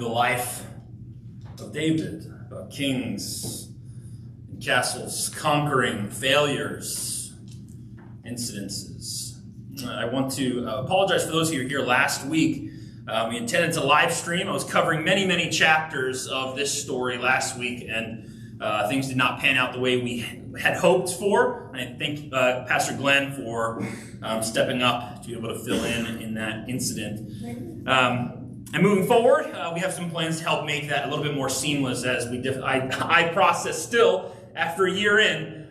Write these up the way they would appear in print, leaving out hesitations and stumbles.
The life of David, about kings and castles, conquering failures, incidences. I want to apologize for those of you here last week. We intended to live stream. I was covering many chapters of this story last week, and things did not pan out the way we had hoped for. I thank Pastor Glenn for stepping up to be able to fill in that incident. And moving forward, we have some plans to help make that a little bit more seamless as I process still, after a year in,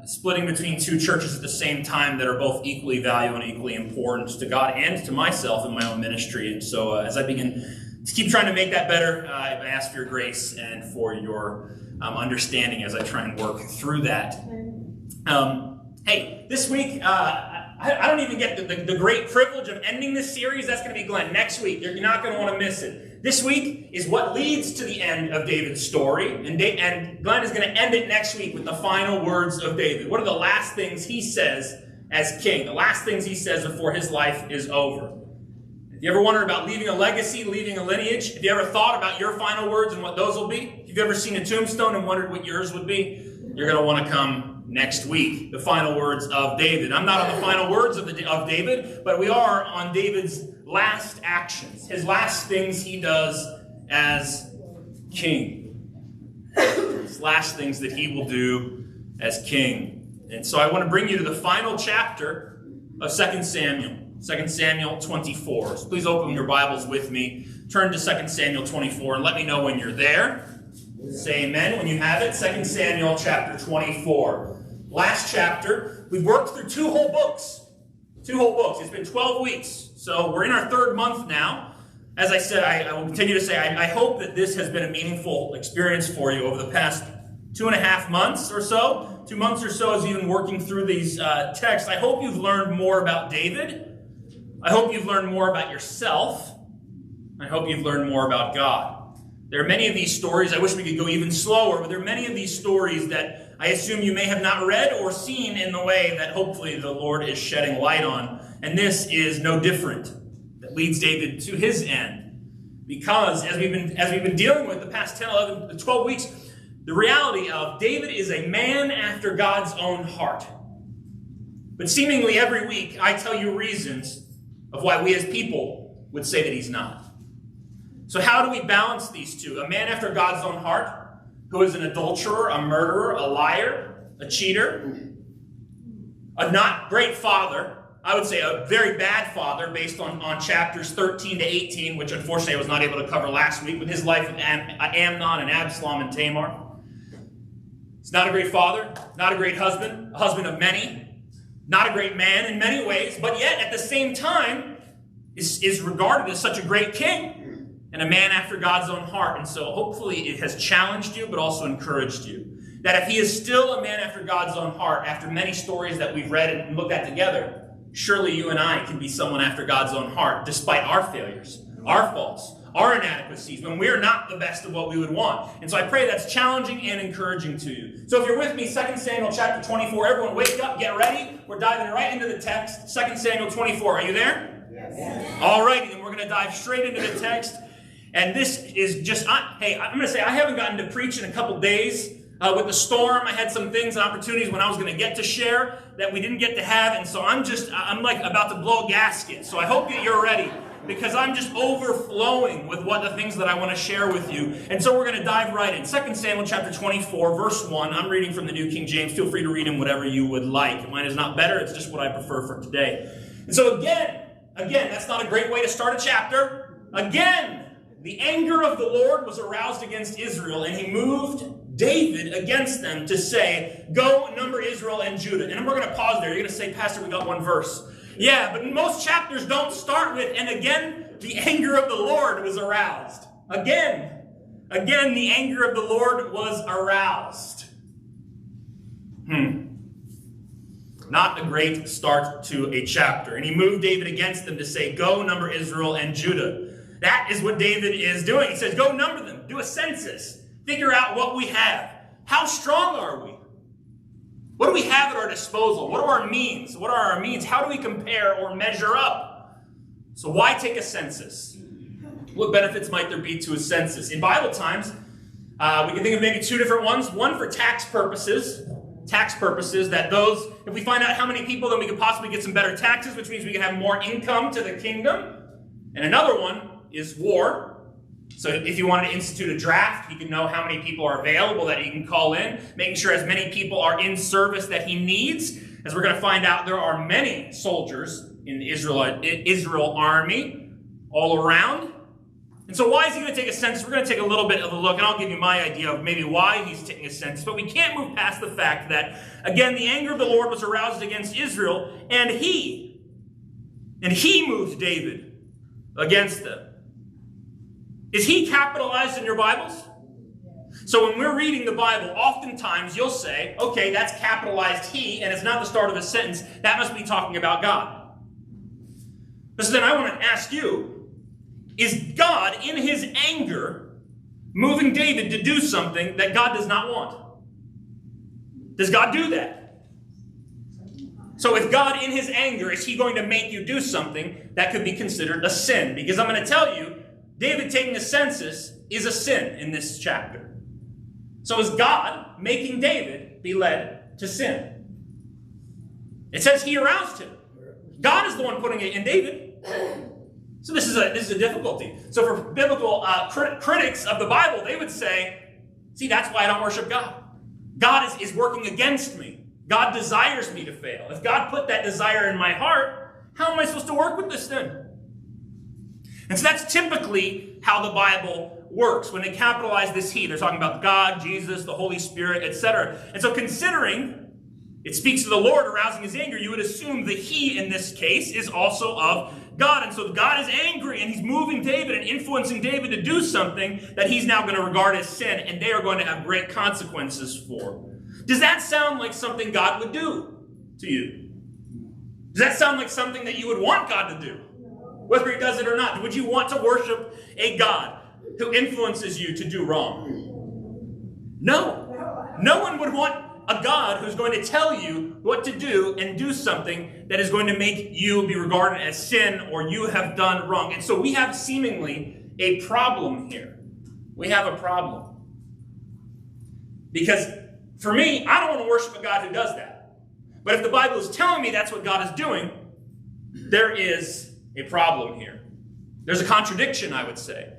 splitting between two churches at the same time that are both equally valuable and equally important to God and to myself in my own ministry. And so as I begin to keep trying to make that better, I ask for your grace and for your understanding as I try and work through that. Hey, this week, I don't even get the great privilege of ending this series. That's going to be Glenn next week. You're not going to want to miss it. This week is what leads to the end of David's story. And Glenn is going to end it next week with the final words of David. What are the last things he says as king? The last things he says before his life is over. If you ever wondered about leaving a legacy, leaving a lineage, if you ever thought about your final words and what those will be, if you've ever seen a tombstone and wondered what yours would be, you're going to want to come next week, the final words of David. I'm not on the final words of David, but we are on David's last actions, his last things he does as king. His last things that he will do as king. And so I want to bring you to the final chapter of 2 Samuel. 2 Samuel 24. So please open your Bibles with me. Turn to 2 Samuel 24 and let me know when you're there. Say amen when you have it. 2 Samuel chapter 24. Last chapter, we've worked through two whole books. It's been 12 weeks. So we're in our third month now. As I said, I will continue to say, I hope that this has been a meaningful experience for you over the past 2.5 months or so. 2 months or so as you've been working through these texts. I hope you've learned more about David. I hope you've learned more about yourself. I hope you've learned more about God. There are many of these stories, I wish we could go even slower, but there are many of these stories that I assume you may have not read or seen in the way that hopefully the Lord is shedding light on. And this is no different. That leads David to his end. Because as we've been dealing with the past 10, 11, 12 weeks, the reality of David is a man after God's own heart. But seemingly every week I tell you reasons of why we as people would say that he's not. So how do we balance these two? A man after God's own heart, who is an adulterer, a murderer, a liar, a cheater, a not great father, I would say a very bad father based on chapters 13 to 18, which unfortunately I was not able to cover last week, with his life of Amnon and Absalom and Tamar. He's not a great father, not a great husband, a husband of many, not a great man in many ways, but yet at the same time is regarded as such a great king. And a man after God's own heart. And so hopefully it has challenged you, but also encouraged you. That if he is still a man after God's own heart, after many stories that we've read and looked at together, surely you and I can be someone after God's own heart, despite our failures, our faults, our inadequacies, when we're not the best of what we would want. And so I pray that's challenging and encouraging to you. So if you're with me, 2 Samuel chapter 24, everyone wake up, get ready. We're diving right into the text. 2 Samuel 24, are you there? Yes. All righty, then we're going to dive straight into the text. And this is just, I'm going to say I haven't gotten to preach in a couple days. With the storm, I had some things and opportunities when I was going to get to share that we didn't get to have. And so I'm like about to blow a gasket. So I hope that you're ready, because I'm just overflowing with what the things that I want to share with you. And so we're going to dive right in. 2 Samuel chapter 24, verse 1. I'm reading from the New King James. Feel free to read in whatever you would like. Mine is not better. It's just what I prefer for today. And so again, that's not a great way to start a chapter. Again, the anger of the Lord was aroused against Israel, and he moved David against them to say, go number Israel and Judah. And we're going to pause there. You're going to say, Pastor, we got one verse. Yeah, but most chapters don't start with, and again, the anger of the Lord was aroused. Again, the anger of the Lord was aroused. Not a great start to a chapter. And he moved David against them to say, go number Israel and Judah. That is what David is doing. He says, go number them. Do a census. Figure out what we have. How strong are we? What do we have at our disposal? What are our means? What are our means? How do we compare or measure up? So why take a census? What benefits might there be to a census? In Bible times, we can think of maybe two different ones. One for tax purposes, that those, if we find out how many people, then we could possibly get some better taxes, which means we can have more income to the kingdom. And another one is war. So if you wanted to institute a draft, he can know how many people are available that he can call in, making sure as many people are in service that he needs. As we're going to find out, there are many soldiers in the Israel army all around. And so why is he going to take a census? We're going to take a little bit of a look, and I'll give you my idea of maybe why he's taking a census. But we can't move past the fact that, again, the anger of the Lord was aroused against Israel, and he moved David against them. Is he capitalized in your Bibles? So when we're reading the Bible, oftentimes you'll say, okay, that's capitalized he, and it's not the start of a sentence. That must be talking about God. So then I want to ask you, is God, in his anger, moving David to do something that God does not want? Does God do that? So if God, in his anger, is he going to make you do something that could be considered a sin? Because I'm going to tell you, David taking a census is a sin in this chapter. So is God making David be led to sin? It says he aroused him. God is the one putting it in David. So this is a difficulty. So for biblical critics of the Bible, they would say, see, that's why I don't worship God. God is working against me. God desires me to fail. If God put that desire in my heart, how am I supposed to work with this then? And so that's typically how the Bible works. When they capitalize this he, they're talking about God, Jesus, the Holy Spirit, etc. And so considering it speaks to the Lord arousing his anger, you would assume the he in this case is also of God. And so God is angry and he's moving David and influencing David to do something that he's now going to regard as sin, and they are going to have great consequences for. Does that sound like something God would do to you? Does that sound like something that you would want God to do? Whether he does it or not. Would you want to worship a God who influences you to do wrong? No. No one would want a God who's going to tell you what to do and do something that is going to make you be regarded as sin or you have done wrong. And so we have seemingly a problem here. We have a problem. Because for me, I don't want to worship a God who does that. But if the Bible is telling me that's what God is doing, there is a problem here. There's a contradiction, I would say.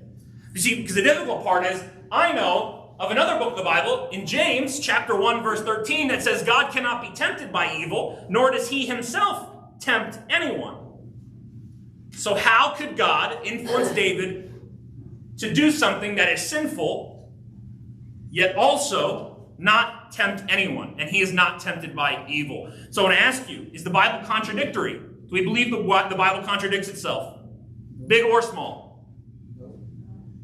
You see, because the difficult part is, I know of another book of the Bible, in James chapter 1, verse 13, that says God cannot be tempted by evil, nor does he himself tempt anyone. So how could God influence David to do something that is sinful, yet also not tempt anyone? And he is not tempted by evil. So I want to ask you, is the Bible contradictory? Do we believe the Bible contradicts itself? Big or small?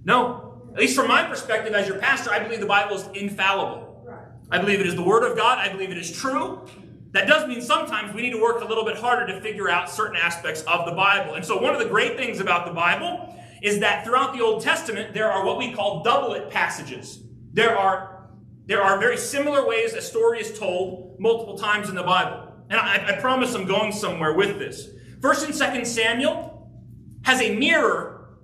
No. At least from my perspective as your pastor, I believe the Bible is infallible. I believe it is the Word of God. I believe it is true. That does mean sometimes we need to work a little bit harder to figure out certain aspects of the Bible. And so one of the great things about the Bible is that throughout the Old Testament, there are what we call doublet passages. There are very similar ways a story is told multiple times in the Bible. And I promise I'm going somewhere with this. 1 and 2 Samuel has a mirror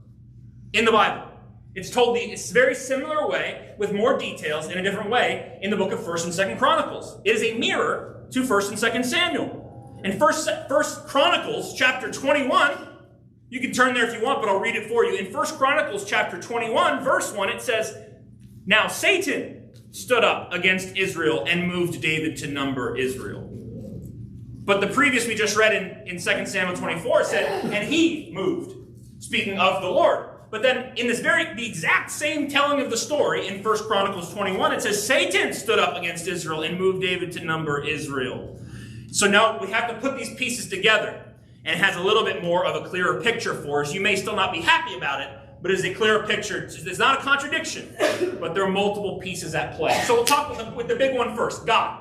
in the Bible. It's told the very similar way with more details in a different way in the book of 1 and 2 Chronicles. It is a mirror to 1 and 2 Samuel. In 1 Chronicles chapter 21, you can turn there if you want, but I'll read it for you. In 1 Chronicles chapter 21, verse 1, it says, "Now Satan stood up against Israel and moved David to number Israel." But the previous we just read in 2 Samuel 24 said, "And he moved," speaking of the Lord. But then in the exact same telling of the story in 1 Chronicles 21, it says, "Satan stood up against Israel and moved David to number Israel." So now we have to put these pieces together, and it has a little bit more of a clearer picture for us. You may still not be happy about it, but it is a clearer picture. It's not a contradiction, but there are multiple pieces at play. So we'll talk with the big one first, God.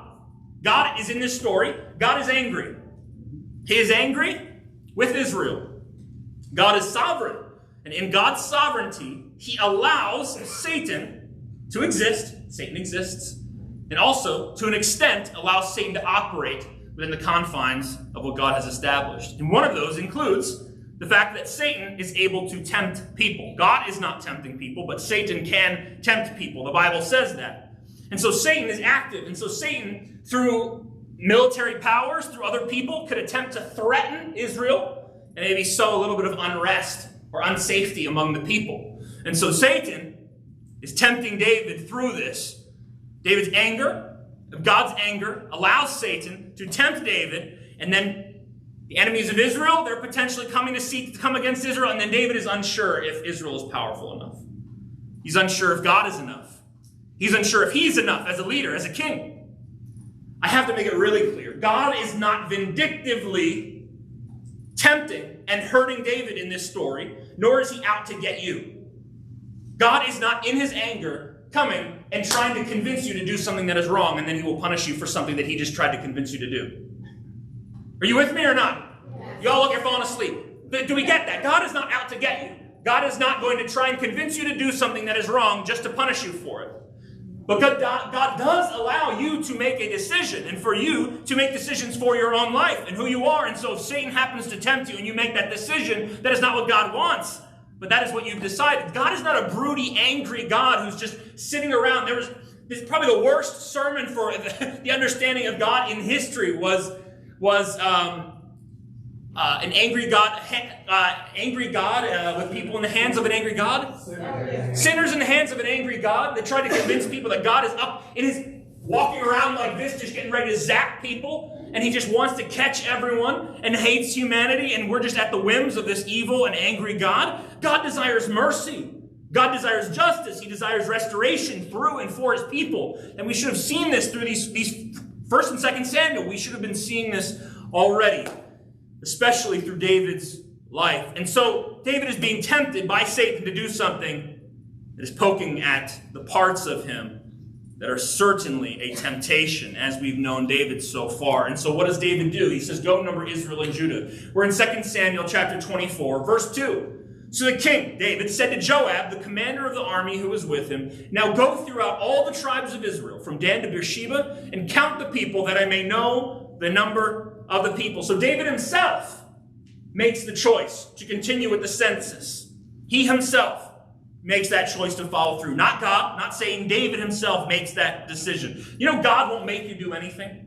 God is in this story. God is angry. He is angry with Israel. God is sovereign. And in God's sovereignty, he allows Satan to exist. Satan exists. And also, to an extent, allows Satan to operate within the confines of what God has established. And one of those includes the fact that Satan is able to tempt people. God is not tempting people, but Satan can tempt people. The Bible says that. And so Satan is active. And so Satan, through military powers, through other people, could attempt to threaten Israel and maybe sow a little bit of unrest or unsafety among the people. And so Satan is tempting David through this. David's anger, God's anger, allows Satan to tempt David, and then the enemies of Israel, they're potentially coming to seek to come against Israel, and then David is unsure if Israel is powerful enough. He's unsure if God is enough. He's unsure if he's enough as a leader, as a king. I have to make it really clear. God is not vindictively tempting and hurting David in this story, nor is he out to get you. God is not in his anger coming and trying to convince you to do something that is wrong, and then he will punish you for something that he just tried to convince you to do. Are you with me or not? Yes. Y'all look, you're falling asleep. Do we get that? God is not out to get you. God is not going to try and convince you to do something that is wrong just to punish you for it. But God does allow you to make a decision, and for you to make decisions for your own life and who you are. And so if Satan happens to tempt you and you make that decision, that is not what God wants, but that is what you've decided. God is not a broody, angry God who's just sitting around. This is probably the worst sermon for the understanding of God in history was an angry God with people in the hands of an angry God. Sinners in the hands of an angry God. They try to convince people that God is up in his walking around like this, just getting ready to zap people, and he just wants to catch everyone and hates humanity, and we're just at the whims of this evil and angry God. God desires mercy. God desires justice. He desires restoration through and for his people. And we should have seen this through these 1st and 2nd Samuel. We should have been seeing this already, especially through David's life. And so David is being tempted by Satan to do something that is poking at the parts of him that are certainly a temptation, as we've known David so far. And so what does David do? He says, go number Israel and Judah. We're in 2 Samuel chapter 24, verse 2. So the king, David, said to Joab, the commander of the army who was with him, now go throughout all the tribes of Israel, from Dan to Beersheba, and count the people, that I may know the number of the people. So David himself makes the choice to continue with the census. He himself makes that choice to follow through. Not God, not saying David himself makes that decision. You know, God won't make you do anything.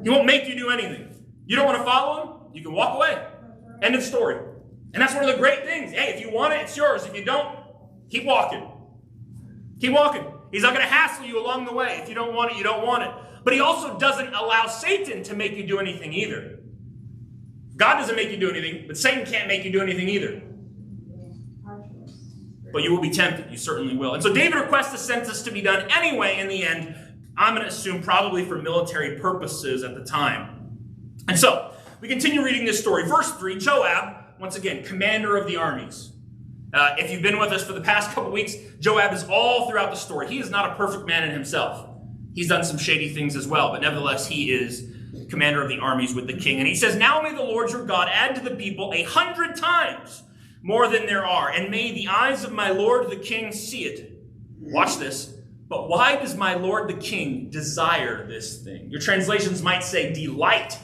He won't make you do anything. You don't want to follow him? You can walk away. End of story. And that's one of the great things. Hey, if you want it, it's yours. If you don't, keep walking. Keep walking. He's not going to hassle you along the way. If you don't want it, you don't want it. But he also doesn't allow Satan to make you do anything either. God doesn't make you do anything, but Satan can't make you do anything either. But you will be tempted. You certainly will. And so David requests the census to be done anyway in the end. I'm going to assume probably for military purposes at the time. And so we continue reading this story. Verse 3, Joab, once again, commander of the armies. If you've been with us for the past couple weeks, Joab is all throughout the story. He is not a perfect man in himself. He's done some shady things as well, but nevertheless, he is commander of the armies with the king. And he says, now may the Lord your God add to the people 100 times more than there are, and may the eyes of my Lord the king see it. Watch this. But why does my Lord the king desire this thing? Your translations might say delight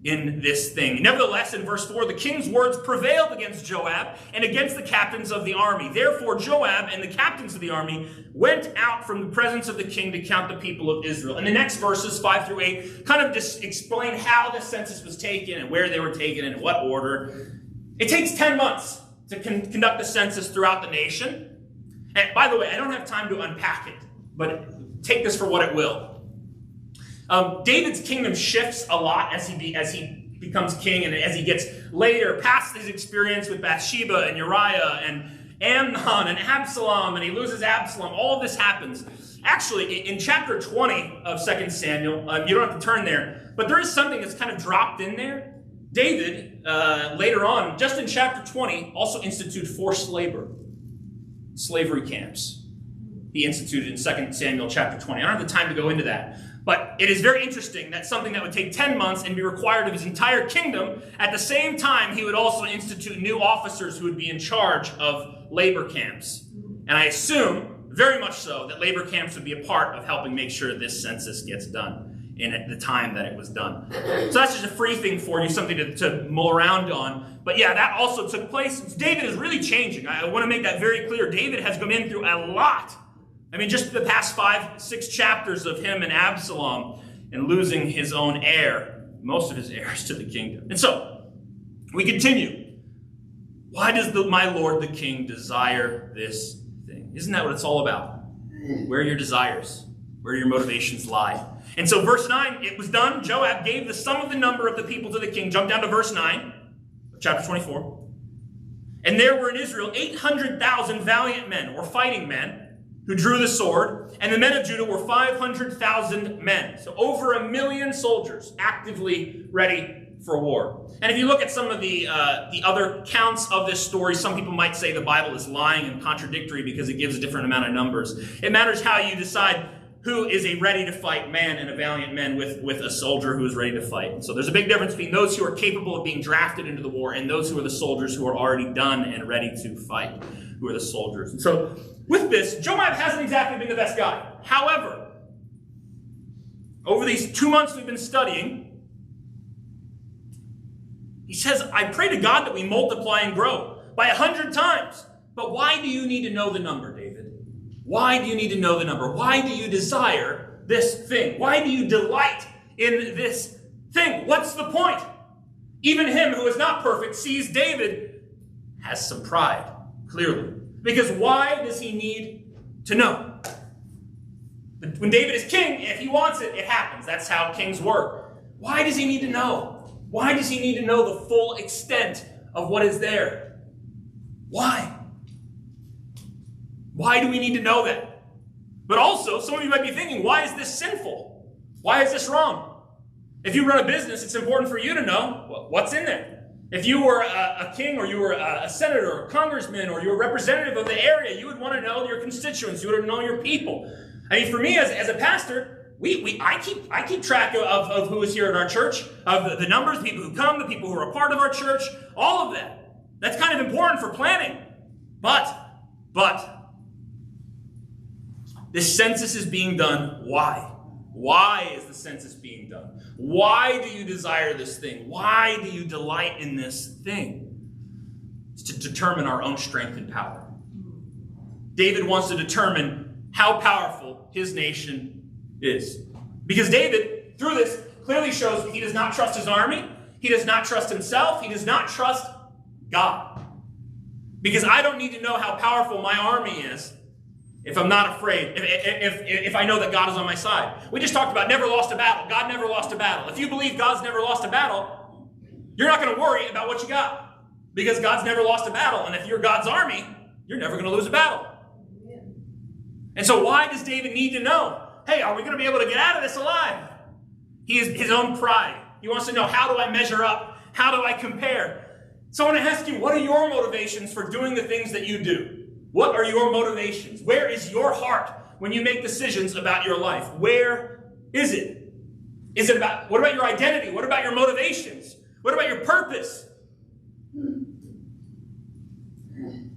in this thing. Nevertheless, in verse 4, the king's words prevailed against Joab and against the captains of the army. Therefore, Joab and the captains of the army went out from the presence of the king to count the people of Israel. And the next verses, 5 through 8, kind of just explain how the census was taken and where they were taken and in what order. It takes 10 months to conduct the census throughout the nation. And by the way, I don't have time to unpack it, but take this for what it will. David's kingdom shifts a lot as he becomes king, and as he gets later past his experience with Bathsheba and Uriah and Amnon and Absalom, and he loses Absalom. All of this happens. Actually, in chapter 20 of 2 Samuel, you don't have to turn there, but there is something that's kind of dropped in there. David, later on, just in chapter 20, also instituted forced labor, slavery camps. He instituted in 2 Samuel chapter 20. I don't have the time to go into that. But it is very interesting that something that would take 10 months and be required of his entire kingdom, at the same time, he would also institute new officers who would be in charge of labor camps. And I assume, very much so, that labor camps would be a part of helping make sure this census gets done in the time that it was done. So that's just a free thing for you, something to mull around on. But yeah, that also took place. David is really changing. I want to make that very clear. David has gone in through a lot. I mean, just the past 5-6 chapters of him and Absalom and losing his own heir, most of his heirs to the kingdom. And so, we continue. Why does my lord the king desire this thing? Isn't that what it's all about? Where are your desires? Where your motivations lie? And so verse 9, it was done. Joab gave the sum of the number of the people to the king. Jump down to verse 9, chapter 24. And there were in Israel 800,000 valiant men, or fighting men, who drew the sword. And the men of Judah were 500,000 men. So over 1 million soldiers actively ready for war. And if you look at some of the other counts of this story, some people might say the Bible is lying and contradictory because it gives a different amount of numbers. It matters how you decide who is a ready-to-fight man and a valiant man with a soldier who is ready to fight. And so there's a big difference between those who are capable of being drafted into the war and those who are the soldiers who are already done and ready to fight, who are the soldiers. And so with this, Joab hasn't exactly been the best guy. However, over these 2 months we've been studying, he says, I pray to God that we multiply and grow by 100 times. But why do you need to know the number, David? Why do you need to know the number? Why do you desire this thing? Why do you delight in this thing? What's the point? Even him who is not perfect sees David has some pride, clearly. Because why does he need to know? When David is king, if he wants it, it happens. That's how kings work. Why does he need to know? Why does he need to know the full extent of what is there? Why? Why do we need to know that? But also, some of you might be thinking, why is this sinful? Why is this wrong? If you run a business, it's important for you to know what's in there. If you were a king or you were a senator or a congressman or you were a representative of the area, you would want to know your constituents. You would want to know your people. I mean, for me as a pastor, I keep track of who is here at our church, of the numbers, the people who come, the people who are a part of our church, all of that. That's kind of important for planning. But, this census is being done. Why? Why is the census being done? Why do you desire this thing? Why do you delight in this thing? It's to determine our own strength and power. David wants to determine how powerful his nation is. Because David, through this, clearly shows he does not trust his army. He does not trust himself. He does not trust God. Because I don't need to know how powerful my army is if I'm not afraid, if I know that God is on my side. We just talked about never lost a battle. God never lost a battle. If you believe God's never lost a battle, you're not going to worry about what you got. Because God's never lost a battle. And if you're God's army, you're never going to lose a battle. And so why does David need to know? Hey, are we going to be able to get out of this alive? He is his own pride. He wants to know, how do I measure up? How do I compare? So I want to ask you, what are your motivations for doing the things that you do? What are your motivations? Where is your heart when you make decisions about your life? Where is it? Is it about, what about your identity? What about your motivations? What about your purpose?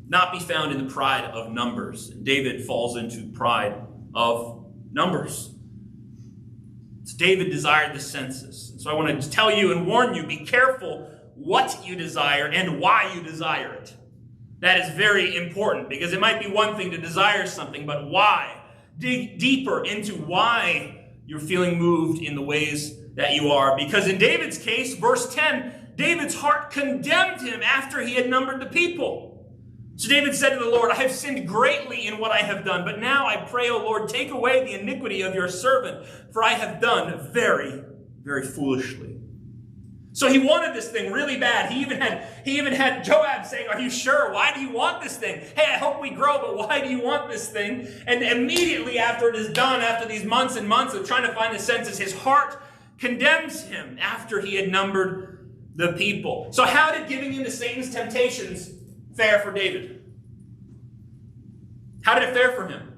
Not be found in the pride of numbers. David falls into pride of numbers. So David desired the census. So I want to tell you and warn you, be careful what you desire and why you desire it. That is very important, because it might be one thing to desire something, but why? Dig deeper into why you're feeling moved in the ways that you are. Because in David's case, verse 10, David's heart condemned him after he had numbered the people. So David said to the Lord, I have sinned greatly in what I have done, but now I pray, O Lord, take away the iniquity of your servant, for I have done very, very foolishly. So he wanted this thing really bad. He even had Joab saying, are you sure? Why do you want this thing? Hey, I hope we grow, but why do you want this thing? And immediately after it is done, after these months and months of trying to find the census, his heart condemns him after he had numbered the people. So how did giving in to Satan's temptations fare for David? How did it fare for him?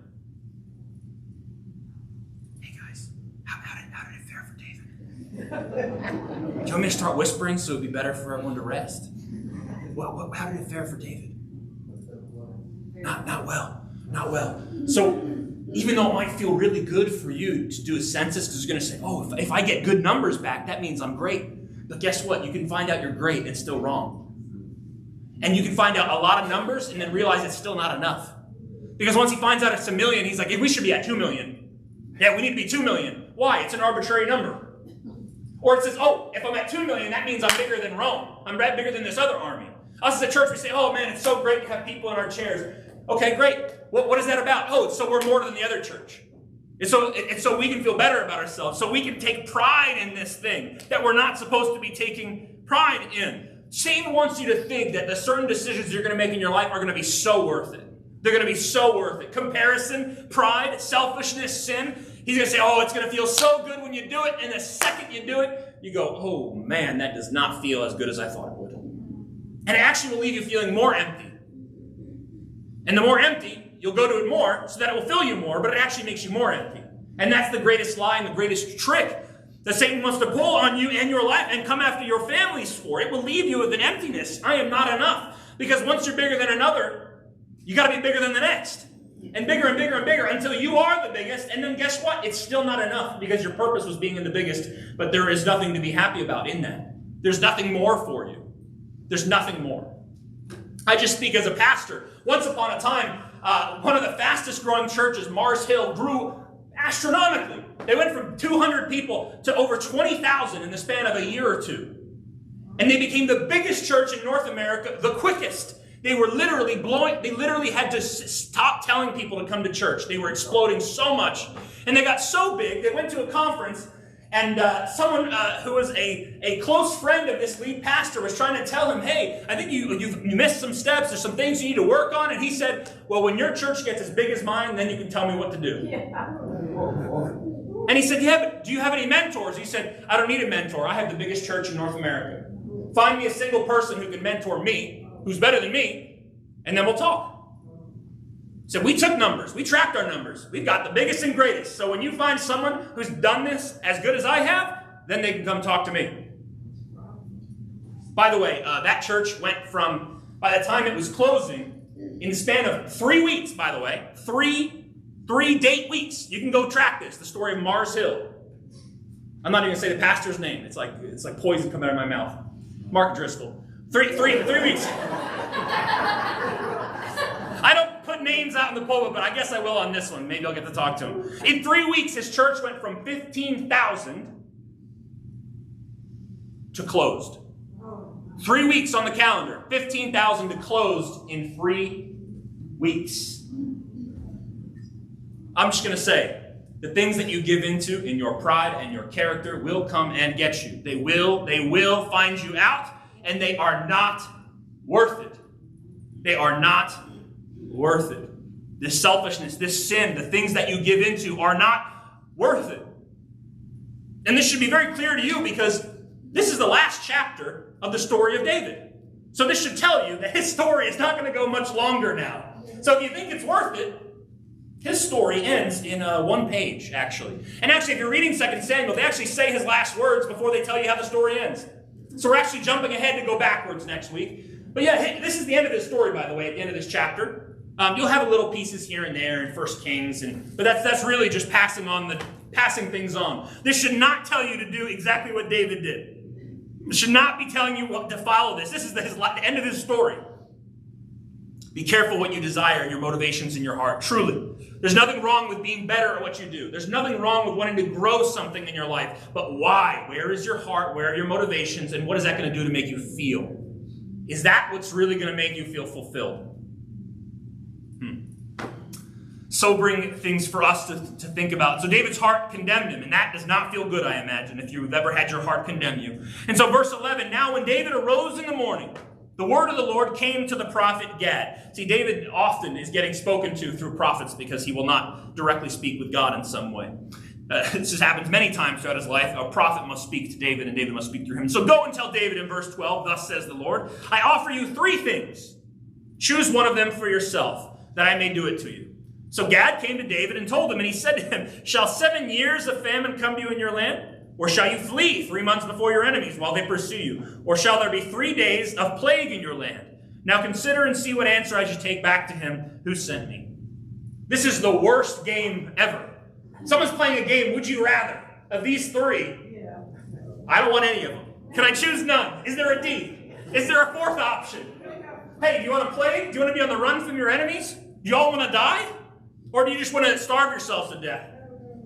Do you want me to start whispering so it would be better for everyone to rest? Well, how did it fare for David? Not well. So even though it might feel really good for you to do a census, because you're going to say, oh, if I get good numbers back, that means I'm great. But guess what? You can find out you're great and still wrong. And you can find out a lot of numbers and then realize it's still not enough. Because once he finds out it's 1 million, he's like, hey, we should be at 2 million. Yeah, we need to be 2 million. Why? It's an arbitrary number. Or it says, oh, if I'm at 2 million, that means I'm bigger than Rome. I'm bigger than this other army. Us as a church, we say, oh man, it's so great to have people in our chairs. Okay, great. What is that about? Oh, it's so we're more than the other church. It's so we can feel better about ourselves. So we can take pride in this thing that we're not supposed to be taking pride in. Satan wants you to think that the certain decisions you're going to make in your life are going to be so worth it. They're going to be so worth it. Comparison, pride, selfishness, sin. He's going to say, oh, it's going to feel so good when you do it. And the second you do it, you go, oh man, that does not feel as good as I thought it would. And it actually will leave you feeling more empty. And the more empty, you'll go to it more so that it will fill you more, but it actually makes you more empty. And that's the greatest lie and the greatest trick that Satan wants to pull on you and your life and come after your families for. It will leave you with an emptiness. I am not enough. Because once you're bigger than another, you got to be bigger than the next. And bigger and bigger and bigger until you are the biggest. And then guess what? It's still not enough because your purpose was being in the biggest. But there is nothing to be happy about in that. There's nothing more for you. There's nothing more. I just speak as a pastor. Once upon a time, one of the fastest growing churches, Mars Hill, grew astronomically. They went from 200 people to over 20,000 in the span of a year or two. And they became the biggest church in North America, the quickest. They literally had to stop telling people to come to church. They were exploding so much. And they got so big, they went to a conference, and someone who was a close friend of this lead pastor was trying to tell him, hey, I think you missed some steps. There's some things you need to work on. And he said, well, when your church gets as big as mine, then you can tell me what to do. Yeah. And he said, yeah, but do you have any mentors? He said, I don't need a mentor. I have the biggest church in North America. Find me a single person who can mentor me, who's better than me, and then we'll talk. So we took numbers. We tracked our numbers. We've got the biggest and greatest. So when you find someone who's done this as good as I have, then they can come talk to me. By the way, that church went from, by the time it was closing, in the span of 3 weeks, by the way, three date weeks. You can go track this, the story of Mars Hill. I'm not even going to say the pastor's name. It's like poison coming out of my mouth. Mark Driscoll. 3 weeks. I don't put names out in the pulpit, but I guess I will on this one. Maybe I'll get to talk to him. In 3 weeks, his church went from 15,000 to closed. 3 weeks on the calendar. 15,000 to closed in 3 weeks. I'm just going to say, the things that you give into in your pride and your character will come and get you. They will find you out, and they are not worth it. They are not worth it. This selfishness, this sin, the things that you give into are not worth it. And this should be very clear to you because this is the last chapter of the story of David. So this should tell you that his story is not going to go much longer now. So if you think it's worth it, his story ends in 1 page, actually. And actually, if you're reading 2 Samuel, they actually say his last words before they tell you how the story ends. So we're actually jumping ahead to go backwards next week. But yeah, this is the end of this story, by the way, at the end of this chapter. You'll have little pieces here and there in 1 Kings, but that's really just passing things on. This should not tell you to do exactly what David did. It should not be telling you to follow this. This is the end of his story. Be careful what you desire and your motivations in your heart. Truly. There's nothing wrong with being better at what you do. There's nothing wrong with wanting to grow something in your life. But why? Where is your heart? Where are your motivations? And what is that going to do to make you feel? Is that what's really going to make you feel fulfilled? Sobering things for us to think about. So David's heart condemned him, and that does not feel good, I imagine, if you've ever had your heart condemn you. And so verse 11, now when David arose in the morning, the word of the Lord came to the prophet Gad. See, David often is getting spoken to through prophets because he will not directly speak with God in some way. This has happened many times throughout his life. A prophet must speak to David, and David must speak through him. So go and tell David in verse 12, thus says the Lord, I offer you 3 things. Choose one of them for yourself, that I may do it to you. So Gad came to David and told him, and he said to him, shall 7 years of famine come to you in your land? Or shall you flee 3 months before your enemies while they pursue you? Or shall there be 3 days of plague in your land? Now consider and see what answer I should take back to him who sent me. This is the worst game ever. Someone's playing a game, would you rather? Of these 3, I don't want any of them. Can I choose none? Is there a D? Is there a 4th option? Hey, do you want to play? Do you want to be on the run from your enemies? Do you all want to die? Or do you just want to starve yourselves to death?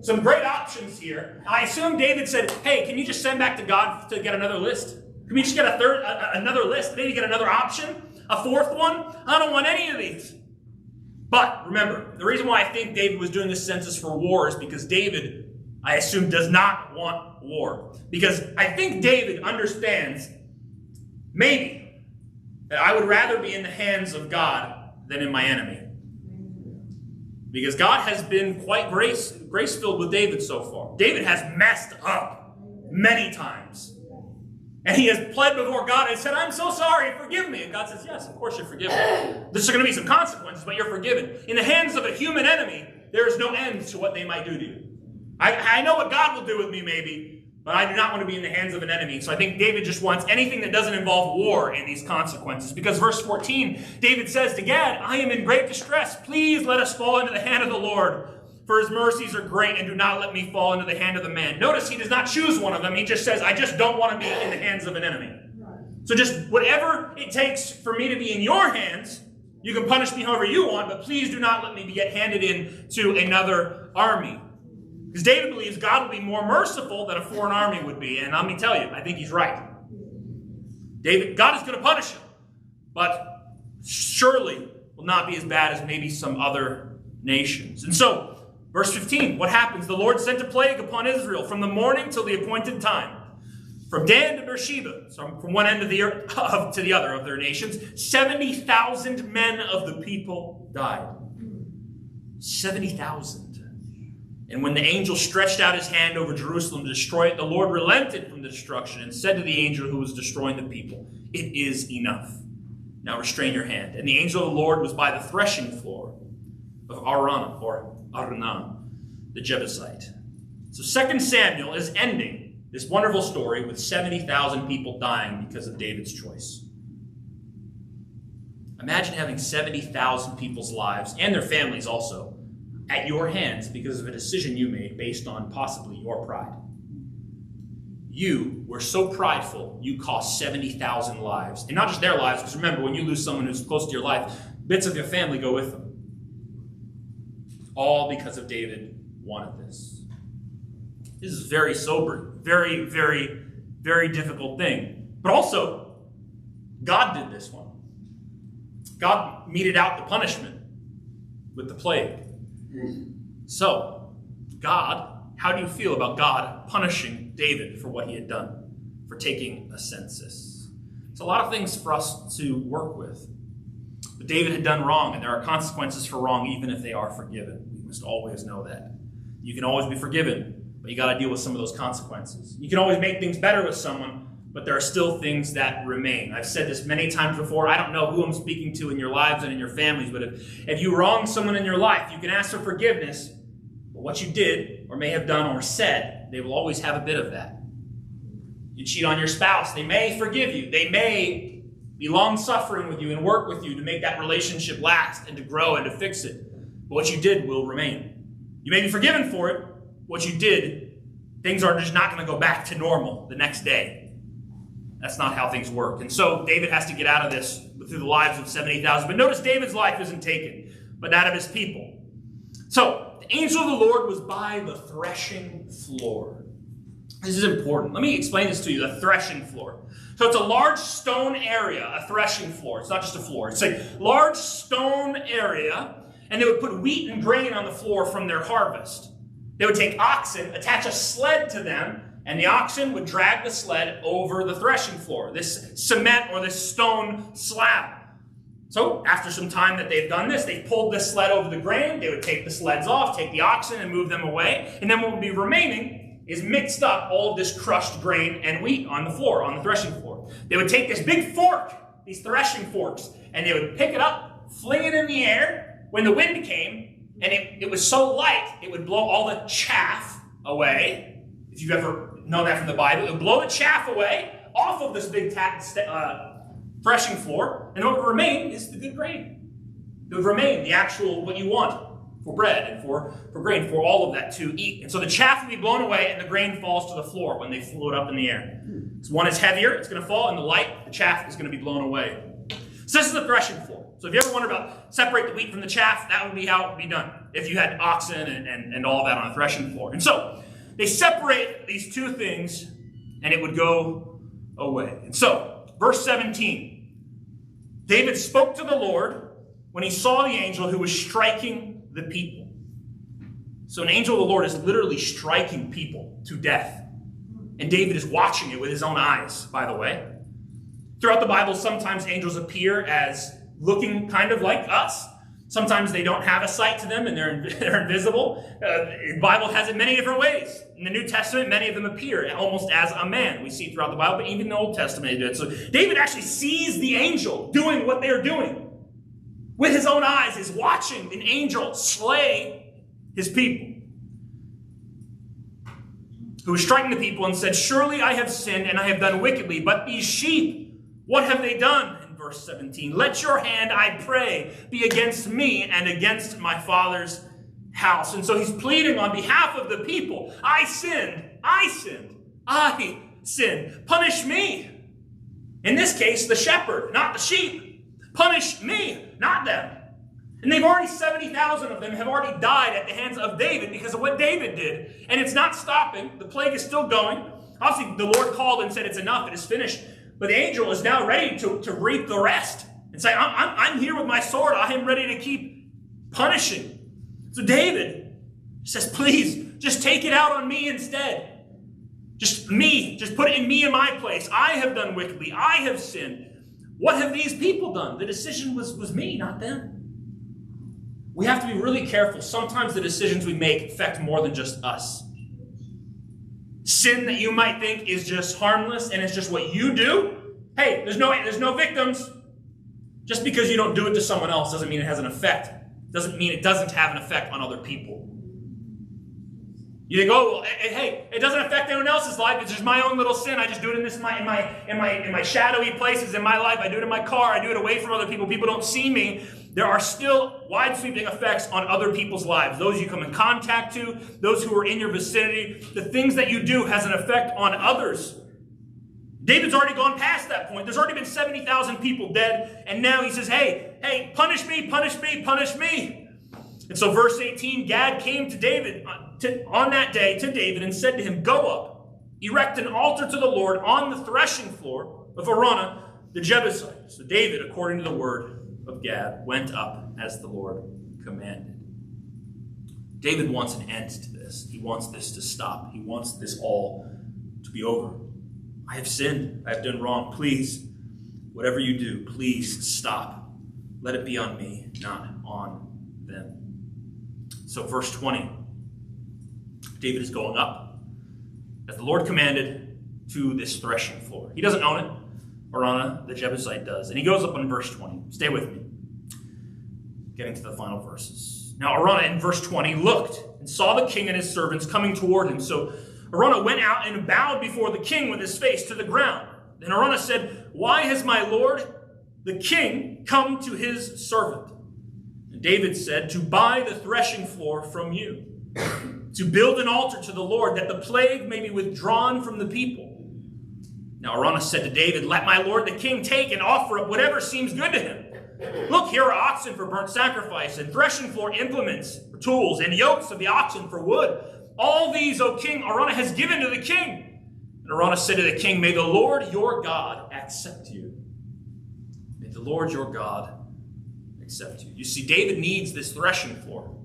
Some great options here. I assume David said, hey, can you just send back to God to get another list? Can we just get another list? Maybe get another option? A fourth one? I don't want any of these. But remember, the reason why I think David was doing this census for war is because David, I assume, does not want war. Because I think David understands, maybe, that I would rather be in the hands of God than in my enemy. Because God has been quite grace-filled with David so far. David has messed up many times. And he has pled before God and said, I'm so sorry, forgive me. And God says, yes, of course you're forgiven. There's going to be some consequences, but you're forgiven. In the hands of a human enemy, there is no end to what they might do to you. I know what God will do with me, maybe, but I do not want to be in the hands of an enemy. So I think David just wants anything that doesn't involve war in these consequences. Because verse 14, David says to Gad, I am in great distress. Please let us fall into the hand of the Lord. For his mercies are great, and do not let me fall into the hand of the man. Notice he does not choose one of them. He just says, I just don't want to be in the hands of an enemy. So just whatever it takes for me to be in your hands, you can punish me however you want, but please do not let me get handed in to another army. Because David believes God will be more merciful than a foreign army would be. And let me tell you, I think he's right. God is going to punish him, but surely will not be as bad as maybe some other nations. And so, verse 15, what happens? The Lord sent a plague upon Israel from the morning till the appointed time. From Dan to Beersheba, so from one end of the earth to the other of their nations, 70,000 men of the people died. 70,000. And when the angel stretched out his hand over Jerusalem to destroy it, the Lord relented from the destruction and said to the angel who was destroying the people, it is enough. Now restrain your hand. And the angel of the Lord was by the threshing floor of Arunah, the Jebusite. So 2 Samuel is ending this wonderful story with 70,000 people dying because of David's choice. Imagine having 70,000 people's lives, and their families also, at your hands because of a decision you made based on possibly your pride. You were so prideful, you cost 70,000 lives. And not just their lives, because remember, when you lose someone who's close to your life, bits of your family go with them. All because of David wanted this. This is very sobering, very, very, very difficult thing. But also, God did this one. God meted out the punishment with the plague. So, God, how do you feel about God punishing David for what he had done, for taking a census? It's a lot of things for us to work with. But David had done wrong, and there are consequences for wrong, even if they are forgiven. We must always know that. You can always be forgiven, but you got to deal with some of those consequences. You can always make things better with someone, but there are still things that remain. I've said this many times before. I don't know who I'm speaking to in your lives and in your families, but if you wrong someone in your life, you can ask for forgiveness. But what you did or may have done or said, they will always have a bit of that. You cheat on your spouse, they may forgive you. They may be long-suffering with you and work with you to make that relationship last and to grow and to fix it. But what you did will remain. You may be forgiven for it. What you did, things are just not going to go back to normal the next day. That's not how things work. And so David has to get out of this through the lives of 70,000. But notice David's life isn't taken, but that of his people. So the angel of the Lord was by the threshing floor. This is important. Let me explain this to you, the threshing floor. So it's a large stone area, a threshing floor. It's not just a floor. It's a large stone area, and they would put wheat and grain on the floor from their harvest. They would take oxen, attach a sled to them, and the oxen would drag the sled over the threshing floor, this cement or this stone slab. So after some time that they've done this, they've pulled this sled over the grain. They would take the sleds off, take the oxen, and move them away. And then what would be remaining is mixed up all of this crushed grain and wheat on the floor, on the threshing floor. They would take this big fork, these threshing forks, and they would pick it up, fling it in the air. When the wind came, and it was so light, it would blow all the chaff away. If you've ever known that from the Bible, it would blow the chaff away off of this big threshing floor, and what would remain is the good grain. It would remain the actual, what you want for bread and for grain, for all of that to eat. And so the chaff would be blown away, and the grain falls to the floor when they float up in the air. So one is heavier, it's going to fall, and the chaff is going to be blown away. So this is the threshing floor. So if you ever wonder about separate the wheat from the chaff, that would be how it would be done if you had oxen and all of that on a threshing floor. And so they separate these two things and it would go away. And so, verse 17, David spoke to the Lord when he saw the angel who was striking the people. So an angel of the Lord is literally striking people to death. And David is watching it with his own eyes, by the way. Throughout the Bible, sometimes angels appear as looking kind of like us. Sometimes they don't have a sight to them and they're invisible. The Bible has it many different ways. In the New Testament, many of them appear almost as a man. We see throughout the Bible, but even in the Old Testament, they do it. So David actually sees the angel doing what they're doing. With his own eyes, is watching an angel slay his people. Who was striking the people and said, surely I have sinned and I have done wickedly, but these sheep, what have they done? Verse 17, let your hand, I pray, be against me and against my father's house. And so he's pleading on behalf of the people. I sinned. Punish me. In this case, the shepherd, not the sheep. Punish me, not them. And they've already, 70,000 of them have already died at the hands of David because of what David did. And it's not stopping. The plague is still going. Obviously, the Lord called and said, it's enough. It is finished. But the angel is now ready to reap the rest and say, I'm here with my sword. I am ready to keep punishing. So David says, please, just take it out on me instead. Just put it in me in my place. I have done wickedly. I have sinned. What have these people done? The decision was me, not them. We have to be really careful. Sometimes the decisions we make affect more than just us. Sin that you might think is just harmless and it's just what you do. Hey, there's no victims. Just because you don't do it to someone else doesn't mean it has an effect. Doesn't mean it doesn't have an effect on other people. You think, oh, well, hey, it doesn't affect anyone else's life. It's just my own little sin. I just do it in my shadowy places in my life. I do it in my car. I do it away from other people. People don't see me. There are still wide-sweeping effects on other people's lives. Those you come in contact to, those who are in your vicinity. The things that you do has an effect on others. David's already gone past that point. There's already been 70,000 people dead. And now he says, hey, punish me. And so verse 18, Gad came to David on that day to David and said to him, go up, erect an altar to the Lord on the threshing floor of Araunah the Jebusite. So David, according to the word of Gad, went up as the Lord commanded. David wants an end to this. He wants this to stop. He wants this all to be over. I have sinned. I have done wrong. Please, whatever you do, please stop. Let it be on me, not on them. So verse 20, David is going up as the Lord commanded to this threshing floor. He doesn't own it. Araunah the Jebusite does. And he goes up in verse 20. Stay with me. Getting to the final verses. Now Araunah in verse 20 looked and saw the king and his servants coming toward him. So Araunah went out and bowed before the king with his face to the ground. Then Araunah said, why has my lord the king come to his servant? And David said, to buy the threshing floor from you, to build an altar to the Lord, that the plague may be withdrawn from the people. Now Araunah said to David, let my lord the king take and offer up whatever seems good to him. Look, here are oxen for burnt sacrifice, and threshing floor implements for tools, and yokes of the oxen for wood. All these, O king, Araunah has given to the king. And Araunah said to the king, may the Lord your God accept you. May the Lord your God accept you. You see, David needs this threshing floor.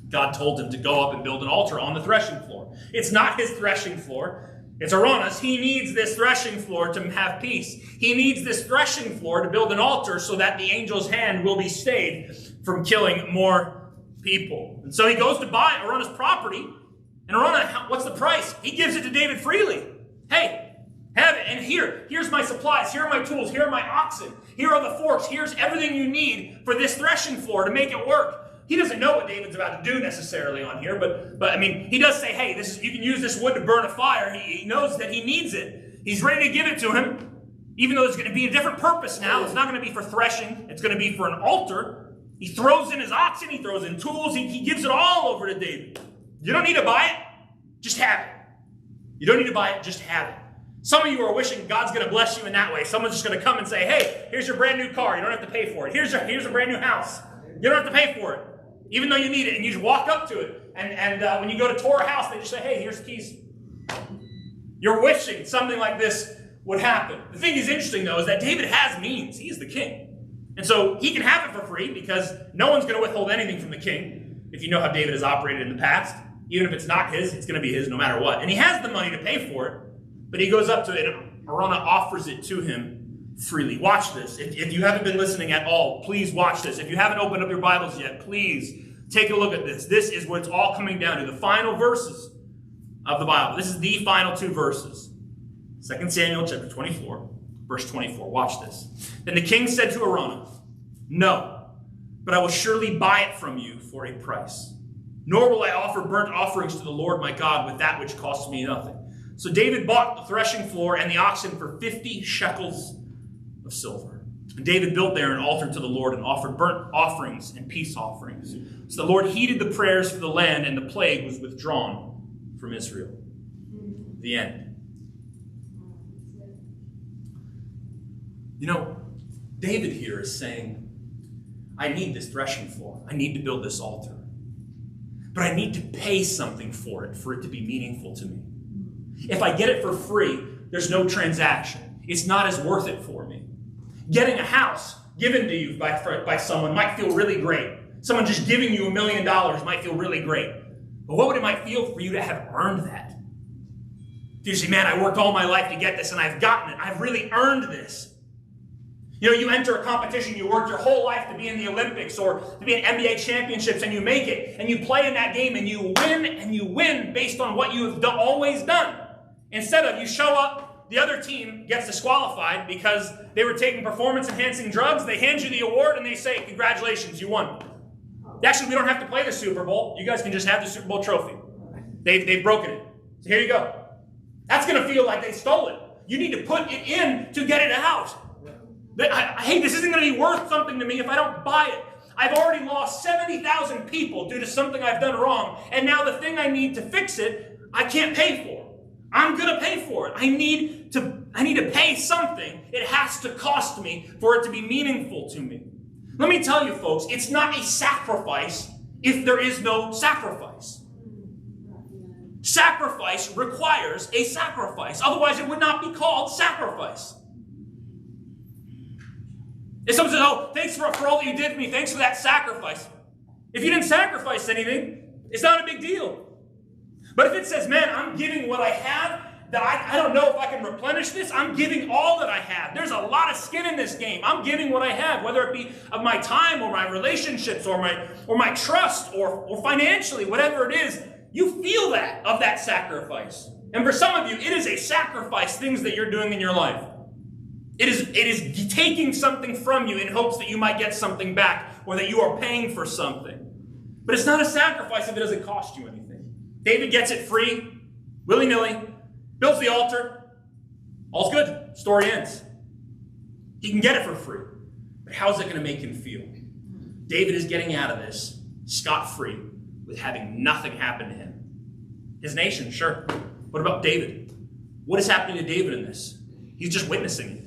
God told him to go up and build an altar on the threshing floor. It's not his threshing floor. It's Araunah's. He needs this threshing floor to have peace. He needs this threshing floor to build an altar so that the angel's hand will be stayed from killing more people. And so he goes to buy Araunah's property. And Araunah, what's the price? He gives it to David freely. Hey, have it. And here's my supplies. Here are my tools. Here are my oxen. Here are the forks. Here's everything you need for this threshing floor to make it work. He doesn't know what David's about to do necessarily on here, but I mean, he does say, hey, you can use this wood to burn a fire. He knows that he needs it. He's ready to give it to him, even though it's going to be a different purpose now. It's not going to be for threshing. It's going to be for an altar. He throws in his oxen. He throws in tools. He gives it all over to David. You don't need to buy it. Just have it. You don't need to buy it. Just have it. Some of you are wishing God's going to bless you in that way. Someone's just going to come and say, hey, here's your brand new car. You don't have to pay for it. Here's a brand new house. You don't have to pay for it, even though you need it. And you just walk up to it. And when you go to tour a house, they just say, hey, here's the keys. You're wishing something like this would happen. The thing is interesting, though, is that David has means. He is the king. And so he can have it for free because no one's going to withhold anything from the king. If you know how David has operated in the past, even if it's not his, it's going to be his no matter what. And he has the money to pay for it, but he goes up to it and Araunah offers it to him freely. Watch this. If you haven't been listening at all, please watch this. If you haven't opened up your Bibles yet, please take a look at this. This is what it's all coming down to, the final verses of the Bible. This is the final 2 verses. 2 Samuel chapter 24, verse 24. Watch this. Then the king said to Araunah, no, but I will surely buy it from you for a price. Nor will I offer burnt offerings to the Lord my God with that which costs me nothing. So David bought the threshing floor and the oxen for 50 shekels of silver. And David built there an altar to the Lord and offered burnt offerings and peace offerings. So the Lord heeded the prayers for the land, and the plague was withdrawn from Israel. The end. You know, David here is saying, I need this threshing floor. I need to build this altar. But I need to pay something for it to be meaningful to me. If I get it for free, there's no transaction. It's not as worth it for me. Getting a house given to you by someone might feel really great. Someone just giving you $1 million might feel really great. But what would it might feel for you to have earned that? If you say, man, I worked all my life to get this and I've gotten it. I've really earned this. You know, you enter a competition, you work your whole life to be in the Olympics or to be in NBA championships, and you make it, and you play in that game, and you win based on what you have always done. Instead of you show up, the other team gets disqualified because they were taking performance-enhancing drugs, they hand you the award, and they say, congratulations, you won. Actually, we don't have to play the Super Bowl. You guys can just have the Super Bowl trophy. They've broken it. So here you go. That's going to feel like they stole it. You need to put it in to get it out. Hey, this isn't going to be worth something to me if I don't buy it. I've already lost 70,000 people due to something I've done wrong, and now the thing I need to fix it, I can't pay for. I'm going to pay for it. I need to pay something. It has to cost me for it to be meaningful to me. Let me tell you, folks, it's not a sacrifice if there is no sacrifice. Sacrifice requires a sacrifice. Otherwise, it would not be called sacrifice. If someone says, oh, thanks for all that you did for me, thanks for that sacrifice. If you didn't sacrifice anything, it's not a big deal. But if it says, man, I'm giving what I have, that I don't know if I can replenish this, I'm giving all that I have. There's a lot of skin in this game. I'm giving what I have, whether it be of my time or my relationships or my trust or financially, whatever it is, you feel that of that sacrifice. And for some of you, it is a sacrifice, things that you're doing in your life. It is taking something from you in hopes that you might get something back or that you are paying for something. But it's not a sacrifice if it doesn't cost you anything. David gets it free, willy-nilly, builds the altar. All's good. Story ends. He can get it for free. But how's it going to make him feel? David is getting out of this scot-free with having nothing happen to him. His nation, sure. What about David? What is happening to David in this? He's just witnessing it.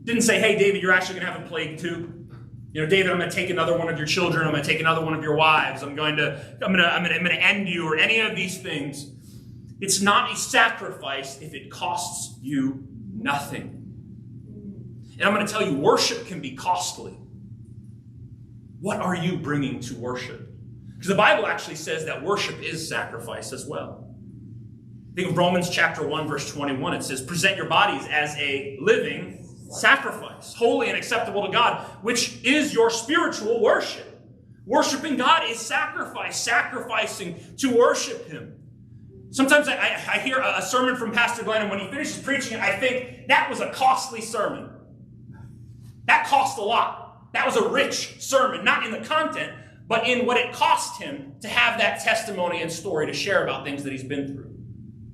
Didn't say, hey, David, you're actually going to have a plague too. You know, David, I'm going to take another one of your children. I'm going to take another one of your wives. I'm going to end you, or any of these things. It's not a sacrifice if it costs you nothing. And I'm going to tell you, worship can be costly. What are you bringing to worship? Because the Bible actually says that worship is sacrifice as well. Think of Romans chapter 1, verse 21. It says, present your bodies as a living sacrifice, holy and acceptable to God, which is your spiritual worship. Worshiping God is sacrifice, sacrificing to worship Him. Sometimes I hear a sermon from Pastor Glenn, and when he finishes preaching it, I think that was a costly sermon. That cost a lot. That was a rich sermon, not in the content, but in what it cost him to have that testimony and story to share about things that he's been through.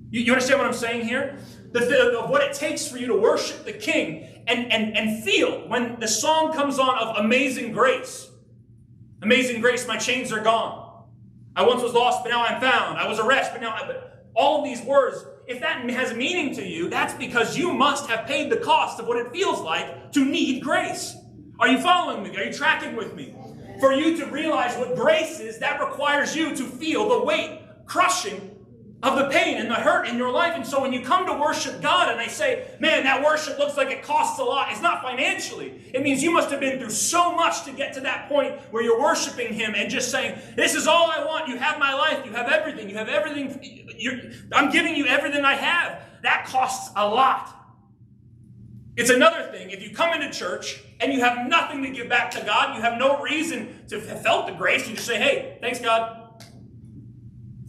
You understand what I'm saying here? Of what it takes for you to worship the King and feel when the song comes on of Amazing Grace. Amazing grace, my chains are gone. I once was lost, but now I'm found. I was a wretch, but now all of these words, if that has meaning to you, that's because you must have paid the cost of what it feels like to need grace. Are you following me? Are you tracking with me? For you to realize what grace is, that requires you to feel the weight, crushing of the pain and the hurt in your life. And so when you come to worship God and I say, man, that worship looks like it costs a lot. It's not financially. It means you must have been through so much to get to that point where you're worshiping Him and just saying, this is all I want. You have my life. You have everything. You have everything. I'm giving you everything I have. That costs a lot. It's another thing, if you come into church and you have nothing to give back to God, you have no reason to have felt the grace, you just say, hey, thanks God.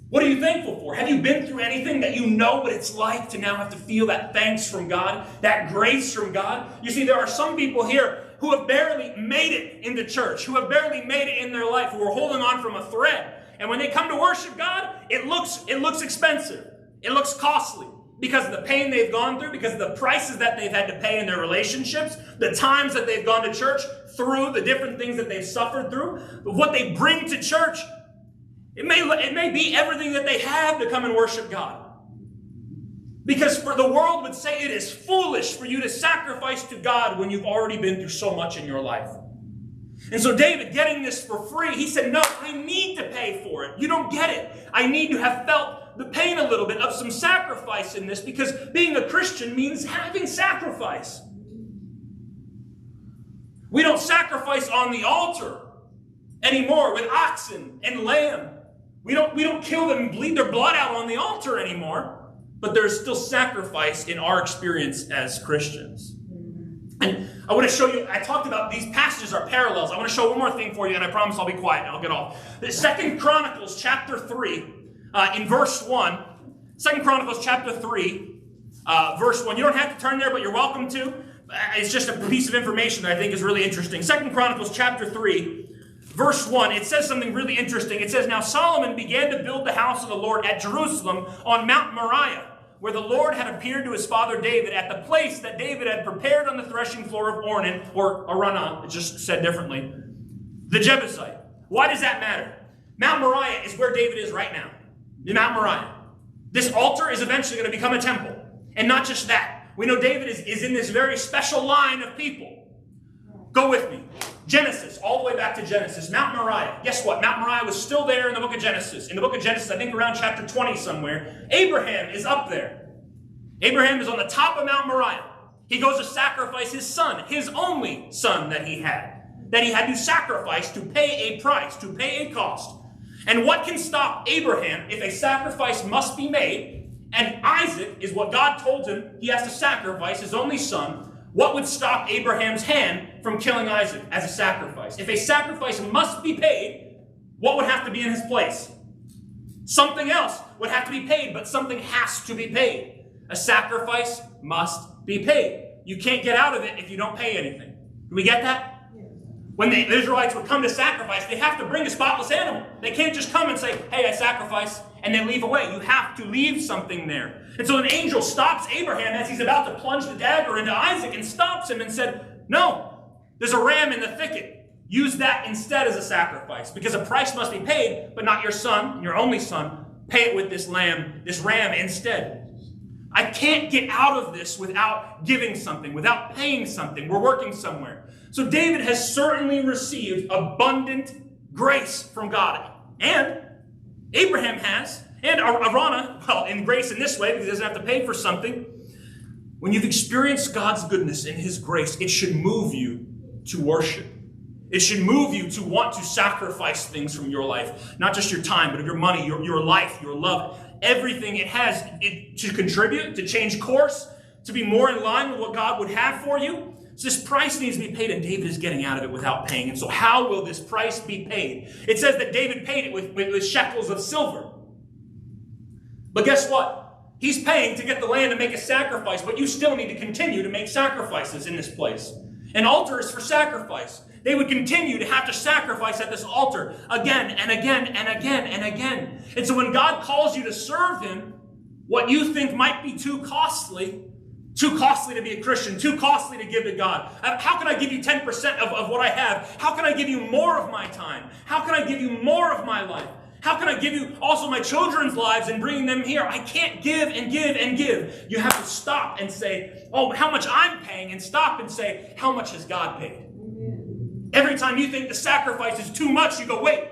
What are you thankful for? Have you been through anything that you know what it's like to now have to feel that thanks from God, that grace from God? You see, there are some people here who have barely made it in the church, who have barely made it in their life, who are holding on from a thread. And when they come to worship God, it looks expensive. It looks costly. Because of the pain they've gone through, because of the prices that they've had to pay in their relationships, the times that they've gone to church through, the different things that they've suffered through. But what they bring to church, it may be everything that they have to come and worship God. Because for the world would say it is foolish for you to sacrifice to God when you've already been through so much in your life. And so David, getting this for free, he said, no, I need to pay for it. You don't get it. I need to have felt the pain a little bit of some sacrifice in this, because being a Christian means having sacrifice. We don't sacrifice on the altar anymore with oxen and lamb. We don't kill them and bleed their blood out on the altar anymore, but there's still sacrifice in our experience as Christians. And I want to show you, I talked about these passages are parallels. I want to show one more thing for you, and I promise I'll be quiet and I'll get off. The 2 Chronicles chapter 3, in verse 1, 2 Chronicles chapter 3, verse 1. You don't have to turn there, but you're welcome to. It's just a piece of information that I think is really interesting. 2 Chronicles chapter 3, verse 1, it says something really interesting. It says, now Solomon began to build the house of the Lord at Jerusalem on Mount Moriah, where the Lord had appeared to his father David at the place that David had prepared on the threshing floor of Ornan, or Araunah, it's just said differently, the Jebusite. Why does that matter? Mount Moriah is where David is right now. Mount Moriah. This altar is eventually going to become a temple. And not just that. We know David is in this very special line of people. Go with me. Genesis, all the way back to Genesis. Mount Moriah. Guess what? Mount Moriah was still there in the book of Genesis. In the book of Genesis, I think around chapter 20 somewhere, Abraham is up there. Abraham is on the top of Mount Moriah. He goes to sacrifice his son, his only son that he had to sacrifice to pay a price, to pay a cost. And what can stop Abraham if a sacrifice must be made, and Isaac is what God told him he has to sacrifice, his only son, what would stop Abraham's hand from killing Isaac as a sacrifice? If a sacrifice must be paid, what would have to be in his place? Something else would have to be paid, but something has to be paid. A sacrifice must be paid. You can't get out of it if you don't pay anything. Do we get that? When the Israelites would come to sacrifice, they have to bring a spotless animal. They can't just come and say, hey, I sacrifice, and then leave away. You have to leave something there. And so an angel stops Abraham as he's about to plunge the dagger into Isaac and stops him and said, no, there's a ram in the thicket. Use that instead as a sacrifice, because a price must be paid, but not your son, your only son. Pay it with this ram instead. I can't get out of this without giving something, without paying something. We're working somewhere. So David has certainly received abundant grace from God. And Abraham has. And Araunah, well, in grace in this way, because he doesn't have to pay for something. When you've experienced God's goodness and His grace, it should move you to worship. It should move you to want to sacrifice things from your life. Not just your time, but your money, your life, your love. Everything it has to contribute, to change course, to be more in line with what God would have for you. So this price needs to be paid, and David is getting out of it without paying. And so how will this price be paid? It says that David paid it with shekels of silver. But guess what? He's paying to get the land to make a sacrifice, but you still need to continue to make sacrifices in this place. An altar is for sacrifice. They would continue to have to sacrifice at this altar again and again and again and again. And so when God calls you to serve Him, what you think might be too costly to be a Christian, too costly to give to God. How can I give you 10% of what I have? How can I give you more of my time? How can I give you more of my life? How can I give you also my children's lives and bringing them here? I can't give and give and give. You have to stop and say, oh, how much I'm paying, and stop and say, how much has God paid? Every time you think the sacrifice is too much, you go, wait.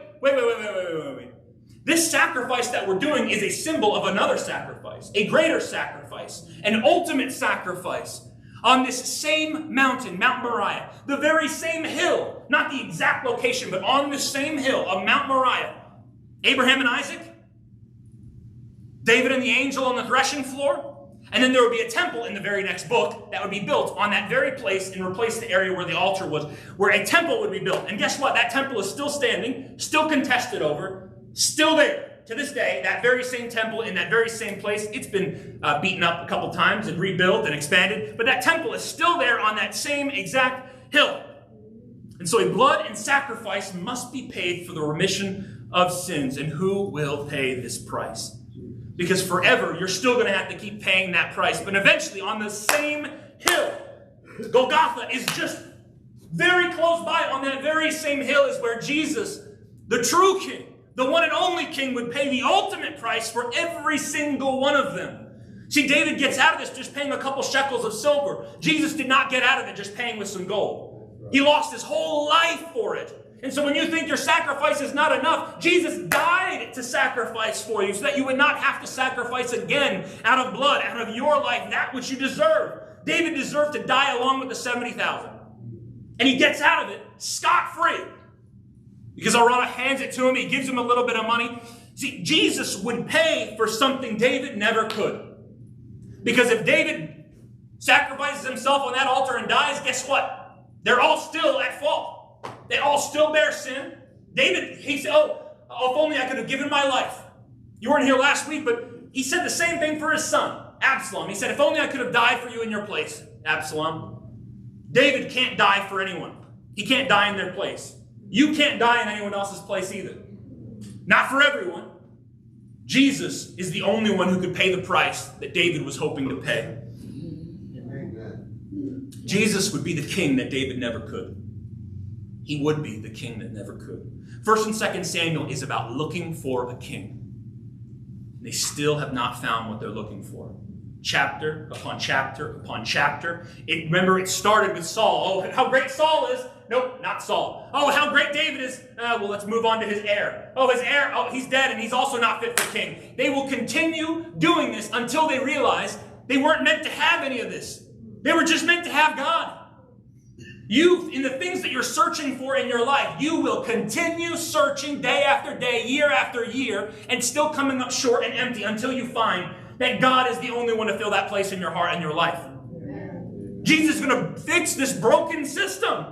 This sacrifice that we're doing is a symbol of another sacrifice, a greater sacrifice, an ultimate sacrifice. On this same mountain, Mount Moriah, the very same hill, not the exact location, but on the same hill of Mount Moriah, Abraham and Isaac, David and the angel on the threshing floor, and then there would be a temple in the very next book that would be built on that very place and replace the area where the altar was, where a temple would be built. And guess what? That temple is still standing, still contested over, still there. To this day, that very same temple in that very same place, it's been beaten up a couple times and rebuilt and expanded, but that temple is still there on that same exact hill. And so a blood and sacrifice must be paid for the remission of sins. And who will pay this price? Because forever, you're still going to have to keep paying that price. But eventually, on the same hill, Golgotha is just very close by. On that very same hill is where Jesus, the true King, the one and only King, would pay the ultimate price for every single one of them. See, David gets out of this just paying a couple shekels of silver. Jesus did not get out of it just paying with some gold. He lost his whole life for it. And so when you think your sacrifice is not enough, Jesus died to sacrifice for you so that you would not have to sacrifice again out of blood, out of your life, that which you deserve. David deserved to die along with the 70,000. And he gets out of it scot-free. Because Araunah hands it to him. He gives him a little bit of money. See, Jesus would pay for something David never could. Because if David sacrifices himself on that altar and dies, guess what? They're all still at fault. They all still bear sin. David, he said, oh, if only I could have given my life. You weren't here last week, but he said the same thing for his son, Absalom. He said, if only I could have died for you in your place, Absalom. David can't die for anyone. He can't die in their place. You can't die in anyone else's place either. Not for everyone. Jesus is the only one who could pay the price that David was hoping to pay. Amen. Jesus would be the king that David never could. He would be the king that never could. 1 and 2 Samuel is about looking for a king. They still have not found what they're looking for. Chapter upon chapter upon chapter. Remember, it started with Saul. Oh, how great Saul is. Nope, not Saul. Oh, how great David is. Well, let's move on to his heir. Oh, his heir, oh, he's dead and he's also not fit for king. They will continue doing this until they realize they weren't meant to have any of this. They were just meant to have God. You, in the things that you're searching for in your life, you will continue searching day after day, year after year, and still coming up short and empty until you find that God is the only one to fill that place in your heart and your life. Jesus is going to fix this broken system.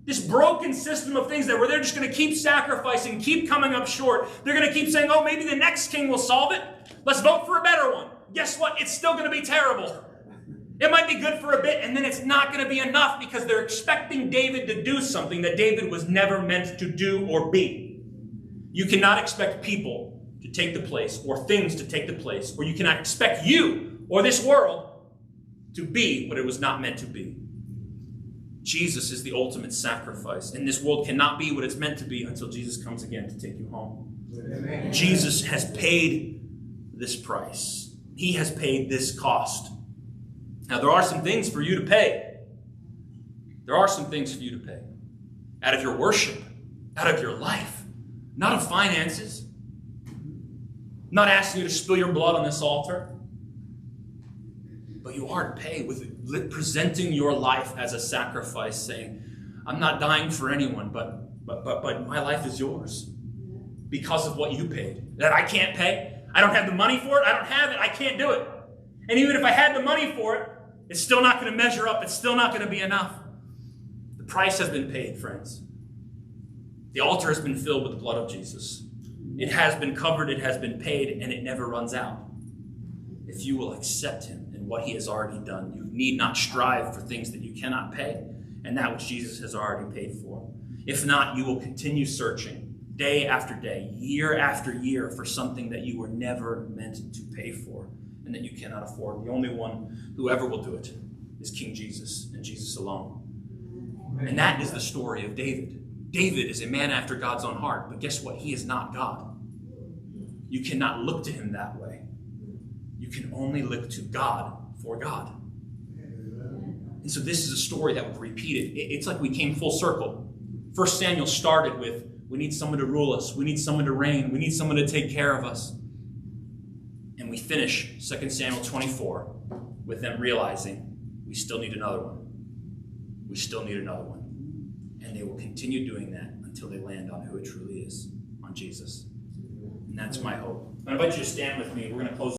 This broken system of things that where they're just going to keep sacrificing, keep coming up short. They're going to keep saying, oh, maybe the next king will solve it. Let's vote for a better one. Guess what? It's still going to be terrible. It might be good for a bit, and then it's not going to be enough because they're expecting David to do something that David was never meant to do or be. You cannot expect people to take the place or things to take the place, or you cannot expect you or this world to be what it was not meant to be. Jesus is the ultimate sacrifice, and this world cannot be what it's meant to be until Jesus comes again to take you home. Amen. Jesus has paid this price. He has paid this cost. Now, there are some things for you to pay. There are some things for you to pay. Out of your worship, out of your life, not of finances. I'm not asking you to spill your blood on this altar. But you are to pay with presenting your life as a sacrifice, saying, I'm not dying for anyone, but my life is yours because of what you paid. That I can't pay. I don't have the money for it. I don't have it. I can't do it. And even if I had the money for it, it's still not going to measure up. It's still not going to be enough. The price has been paid, friends. The altar has been filled with the blood of Jesus. It has been covered. It has been paid, and it never runs out. If you will accept him and what he has already done, you need not strive for things that you cannot pay and that which Jesus has already paid for. If not, you will continue searching day after day, year after year for something that you were never meant to pay for and that you cannot afford. The only one who ever will do it is King Jesus and Jesus alone. And that is the story of David. David is a man after God's own heart, but guess what? He is not God. You cannot look to him that way. You can only look to God for God. And so this is a story that was repeated. It's like we came full circle. 1 Samuel started with, we need someone to rule us. We need someone to reign. We need someone to take care of us. And we finish 2 Samuel 24 with them realizing we still need another one. We still need another one. And they will continue doing that until they land on who it truly is, on Jesus. And that's my hope. I invite you to stand with me. We're going to close.